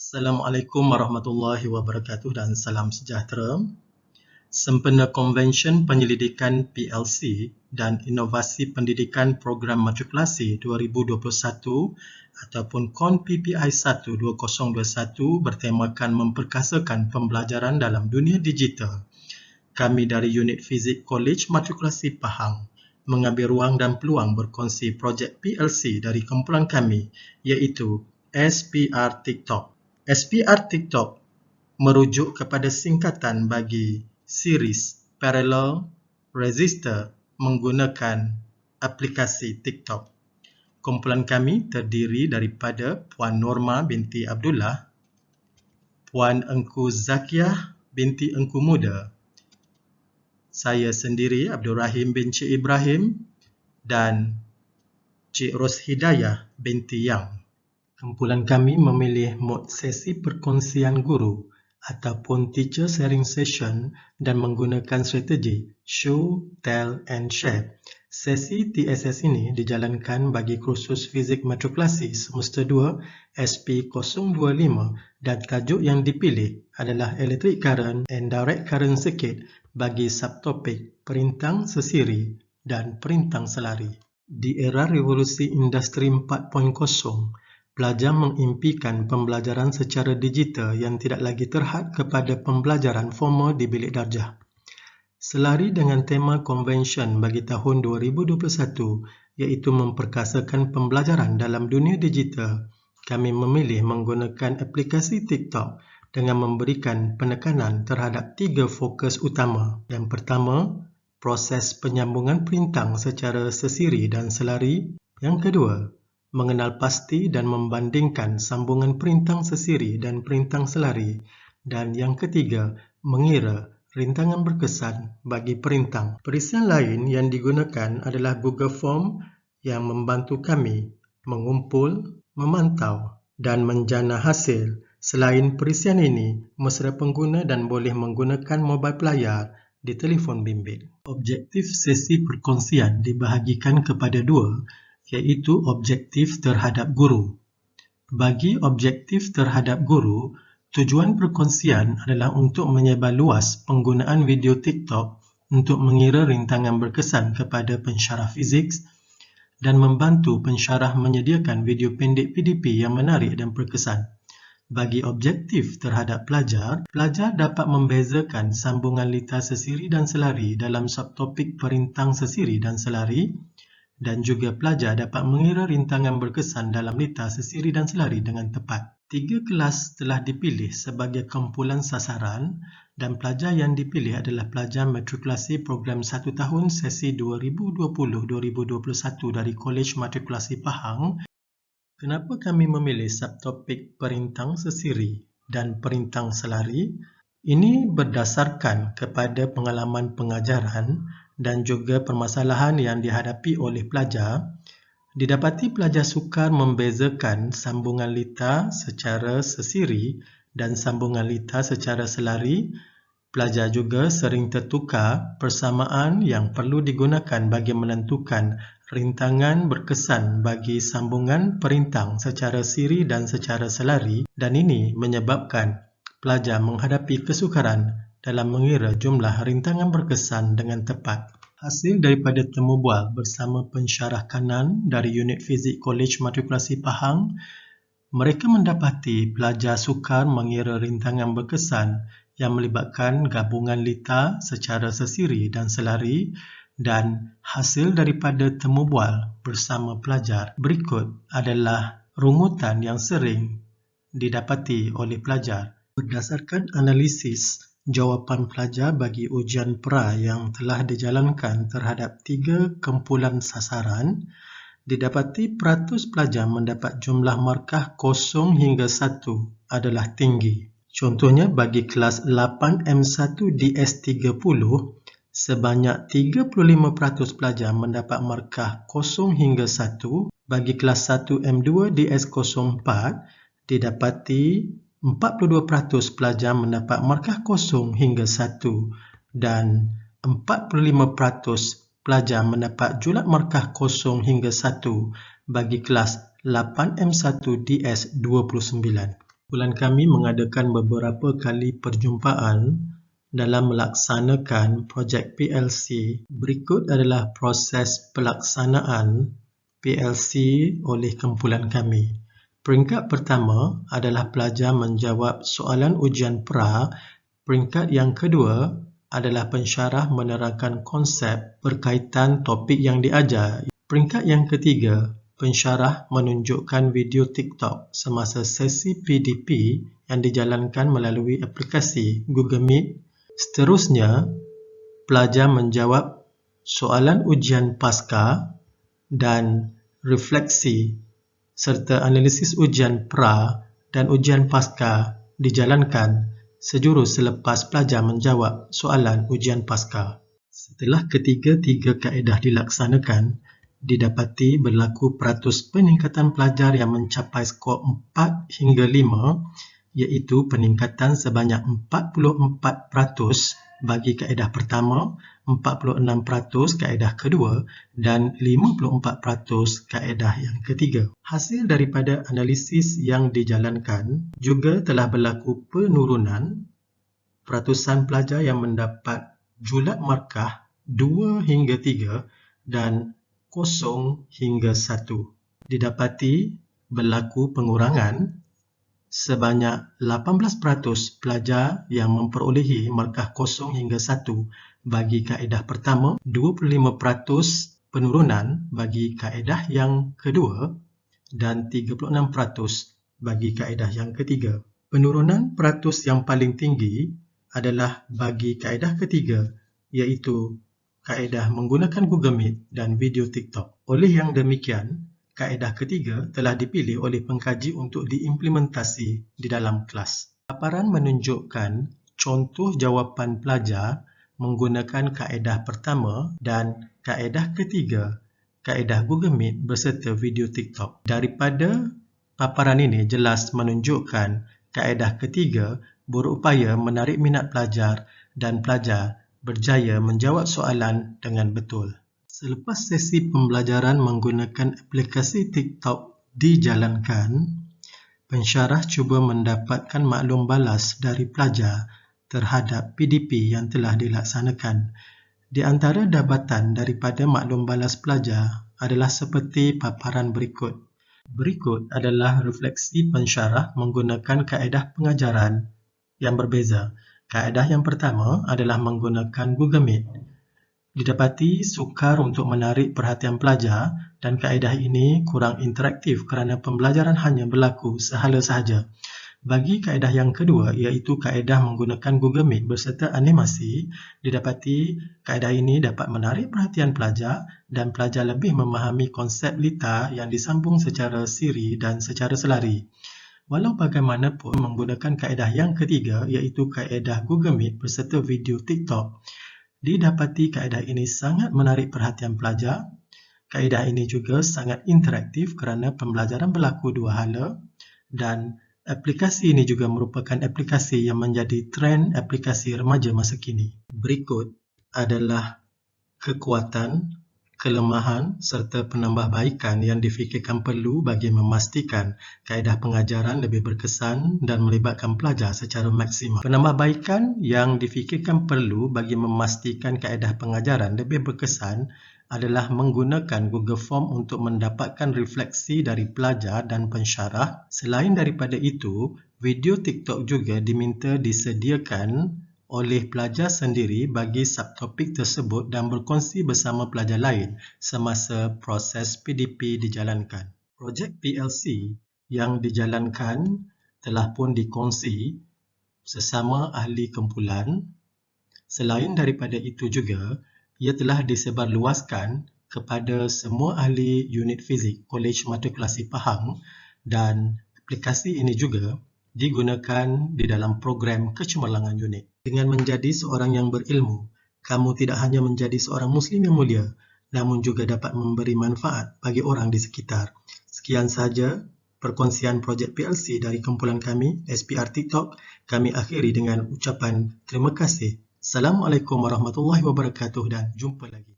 Assalamualaikum warahmatullahi wabarakatuh dan salam sejahtera. Sempena Konvensyen Penyelidikan PLC dan Inovasi Pendidikan Program Matrikulasi 2021 ataupun KON PPI 1 2021 bertemakan memperkasakan pembelajaran dalam dunia digital. Kami dari Unit Fizik Kolej Matrikulasi Pahang mengambil ruang dan peluang berkongsi projek PLC dari kumpulan kami iaitu SPR TikTok. SPR TikTok merujuk kepada singkatan bagi series Parallel Resistor menggunakan aplikasi TikTok. Kumpulan kami terdiri daripada Puan Norma binti Abdullah, Puan Engku Zakiah binti Engku Muda, saya sendiri Abdul Rahim bin Cik Ibrahim dan Cik Roshidayah binti Yang. Kumpulan kami memilih mod sesi perkongsian guru ataupun teacher sharing session dan menggunakan strategi show, tell and share. Sesi TSS ini dijalankan bagi kursus fizik matrikulasi semester 2 SP025 dan tajuk yang dipilih adalah Electric Current and Direct Current Circuit bagi subtopik perintang sesiri dan perintang selari. Di era revolusi industri 4.0, pelajar mengimpikan pembelajaran secara digital yang tidak lagi terhad kepada pembelajaran formal di bilik darjah. Selari dengan tema konvensyen bagi tahun 2021 iaitu memperkasakan pembelajaran dalam dunia digital, kami memilih menggunakan aplikasi TikTok dengan memberikan penekanan terhadap 3 fokus utama. Yang pertama, proses penyambungan perintang secara sesiri dan selari. Yang kedua, mengenal pasti dan membandingkan sambungan perintang sesiri dan perintang selari. Dan yang ketiga, mengira rintangan berkesan bagi perintang. Perisian lain yang digunakan adalah Google Form yang membantu kami mengumpul, memantau dan menjana hasil. Selain perisian ini, mesra pengguna dan boleh menggunakan mobile pelayar di telefon bimbit. Objektif sesi perkongsian dibahagikan kepada dua, iaitu objektif terhadap guru. Bagi objektif terhadap guru, tujuan perkongsian adalah untuk menyebar luas penggunaan video TikTok untuk mengira rintangan berkesan kepada pensyarah fizik dan membantu pensyarah menyediakan video pendek PDP yang menarik dan berkesan. Bagi objektif terhadap pelajar, pelajar dapat membezakan sambungan litar sesiri dan selari dalam subtopik perintang sesiri dan selari, dan juga pelajar dapat mengira rintangan berkesan dalam litar sesiri dan selari dengan tepat. 3 kelas telah dipilih sebagai kumpulan sasaran dan pelajar yang dipilih adalah pelajar matrikulasi program 1 tahun sesi 2020-2021 dari Kolej Matrikulasi Pahang. Kenapa kami memilih subtopik perintang sesiri dan perintang selari? Ini berdasarkan kepada pengalaman pengajaran dan juga permasalahan yang dihadapi oleh pelajar. Didapati pelajar sukar membezakan sambungan litar secara sesiri dan sambungan litar secara selari. Pelajar juga sering tertukar persamaan yang perlu digunakan bagi menentukan rintangan berkesan bagi sambungan perintang secara siri dan secara selari, dan ini menyebabkan pelajar menghadapi kesukaran dalam mengira jumlah rintangan berkesan dengan tepat. Hasil daripada temu bual bersama pensyarah kanan dari Unit Fizik Kolej Matrikulasi Pahang, mereka mendapati pelajar sukar mengira rintangan berkesan yang melibatkan gabungan litar secara sesiri dan selari, dan hasil daripada temu bual bersama pelajar berikut adalah rungutan yang sering didapati oleh pelajar. Berdasarkan analisis jawapan pelajar bagi ujian pra yang telah dijalankan terhadap 3 kumpulan sasaran, didapati peratus pelajar mendapat jumlah markah 0 hingga 1 adalah tinggi. Contohnya bagi kelas 8M1 DS30, sebanyak 35% pelajar mendapat markah 0 hingga 1. Bagi kelas 1M2 DS04, didapati 42% pelajar mendapat markah 0 hingga 1 dan 45% pelajar mendapat julat markah 0 hingga 1 bagi kelas 8M1 DS29. Kumpulan kami mengadakan beberapa kali perjumpaan dalam melaksanakan projek PLC. Berikut adalah proses pelaksanaan PLC oleh kumpulan kami. Peringkat pertama adalah pelajar menjawab soalan ujian pra. Peringkat yang kedua adalah pensyarah menerangkan konsep berkaitan topik yang diajar. Peringkat yang ketiga, pensyarah menunjukkan video TikTok semasa sesi PDP yang dijalankan melalui aplikasi Google Meet. Seterusnya, pelajar menjawab soalan ujian pasca dan refleksi serta analisis ujian pra dan ujian pasca dijalankan sejurus selepas pelajar menjawab soalan ujian pasca. Setelah ketiga-tiga kaedah dilaksanakan, didapati berlaku peratus peningkatan pelajar yang mencapai skor 4 hingga 5, iaitu peningkatan sebanyak 44% bagi kaedah pertama, 46% kaedah kedua dan 54% kaedah yang ketiga. Hasil daripada analisis yang dijalankan juga telah berlaku penurunan peratusan pelajar yang mendapat julat markah 2 hingga 3 dan 0 hingga 1. Didapati berlaku pengurangan sebanyak 18% pelajar yang memperolehi markah 0 hingga 1 bagi kaedah pertama, 25% penurunan bagi kaedah yang kedua dan 36% bagi kaedah yang ketiga. Penurunan peratus yang paling tinggi adalah bagi kaedah ketiga, iaitu kaedah menggunakan Google Meet dan video TikTok. Oleh yang demikian, kaedah ketiga telah dipilih oleh pengkaji untuk diimplementasi di dalam kelas. Paparan menunjukkan contoh jawapan pelajar menggunakan kaedah pertama dan kaedah ketiga, kaedah Google Meet berserta video TikTok. Daripada paparan ini jelas menunjukkan kaedah ketiga berupaya menarik minat pelajar dan pelajar berjaya menjawab soalan dengan betul. Selepas sesi pembelajaran menggunakan aplikasi TikTok dijalankan, pensyarah cuba mendapatkan maklum balas dari pelajar terhadap PDP yang telah dilaksanakan. Di antara dapatan daripada maklum balas pelajar adalah seperti paparan berikut. Berikut adalah refleksi pensyarah menggunakan kaedah pengajaran yang berbeza. Kaedah yang pertama adalah menggunakan Google Meet. Didapati sukar untuk menarik perhatian pelajar dan kaedah ini kurang interaktif kerana pembelajaran hanya berlaku sehala sahaja. Bagi kaedah yang kedua, iaitu kaedah menggunakan Google Meet berserta animasi, didapati kaedah ini dapat menarik perhatian pelajar dan pelajar lebih memahami konsep litar yang disambung secara siri dan secara selari. Walau bagaimanapun, menggunakan kaedah yang ketiga, iaitu kaedah Google Meet berserta video TikTok, didapati kaedah ini sangat menarik perhatian pelajar. Kaedah ini juga sangat interaktif kerana pembelajaran berlaku dua hala dan aplikasi ini juga merupakan aplikasi yang menjadi trend aplikasi remaja masa kini. Berikut adalah kekuatan, kelemahan serta penambahbaikan yang difikirkan perlu bagi memastikan kaedah pengajaran lebih berkesan dan melibatkan pelajar secara maksimal. Penambahbaikan yang difikirkan perlu bagi memastikan kaedah pengajaran lebih berkesan adalah menggunakan Google Form untuk mendapatkan refleksi dari pelajar dan pensyarah. Selain daripada itu, video TikTok juga diminta disediakan oleh pelajar sendiri bagi subtopik tersebut dan berkongsi bersama pelajar lain semasa proses PDP dijalankan. Projek PLC yang dijalankan telah pun dikongsi sesama ahli kumpulan. Selain daripada itu juga, ia telah disebarluaskan kepada semua ahli unit fizik Kolej Matrikulasi Pahang dan aplikasi ini juga digunakan di dalam program kecemerlangan unit. Dengan menjadi seorang yang berilmu, kamu tidak hanya menjadi seorang Muslim yang mulia, namun juga dapat memberi manfaat bagi orang di sekitar. Sekian sahaja perkongsian projek PLC dari kumpulan kami, SPR TikTok. Kami akhiri dengan ucapan terima kasih. Assalamualaikum warahmatullahi wabarakatuh dan jumpa lagi.